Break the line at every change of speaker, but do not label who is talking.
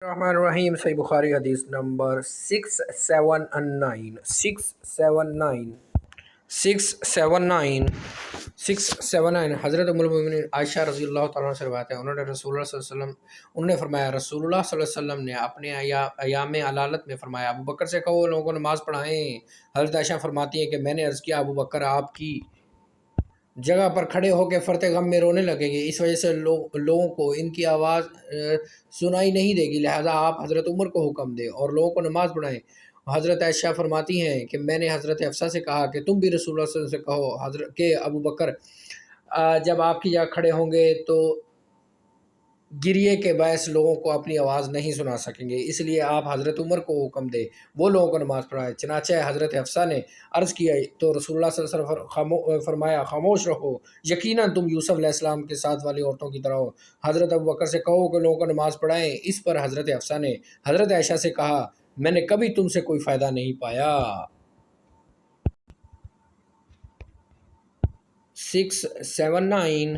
الرحمن الرحیم صحیح بخاری حدیث نمبر 679 حضرت ام المؤمنین عائشہ رضی اللہ تعالیٰ عنہ سے روایت ہے، انہوں نے رسول اللہ صلی اللہ علیہ وسلم انہوں نے فرمایا رسول اللہ صلی اللہ علیہ وسلم نے اپنے ایام علالت میں فرمایا ابو بکر سے کہو لوگوں کو نماز پڑھائیں۔ حضرت عائشہ فرماتی ہیں کہ میں نے عرض کیا ابو بکر آپ کی جگہ پر کھڑے ہو کے فرط غم میں رونے لگیں گے، اس وجہ سے لوگوں کو ان کی آواز سنائی نہیں دے گی، لہذا آپ حضرت عمر کو حکم دیں اور لوگوں کو نماز پڑھائیں۔ حضرت عائشہ فرماتی ہیں کہ میں نے حضرت حفصہ سے کہا کہ تم بھی رسول اللہ صلی اللہ علیہ وسلم سے کہو کہ ابو بکر جب آپ کی جگہ کھڑے ہوں گے تو گریے کے باعث لوگوں کو اپنی آواز نہیں سنا سکیں گے، اس لیے آپ حضرت عمر کو حکم دے وہ لوگوں کو نماز پڑھائے۔ چنانچہ حضرت حفصہ نے عرض کیا تو رسول اللہ صلی اللہ علیہ وسلم فرمایا خاموش رہو، یقیناً تم یوسف علیہ السلام کے ساتھ والی عورتوں کی طرح ہو۔ حضرت ابو بکر سے کہو کہ لوگوں کو نماز پڑھائیں۔ اس پر حضرت حفصہ نے حضرت عائشہ سے کہا میں نے کبھی تم سے کوئی فائدہ نہیں پایا۔ 679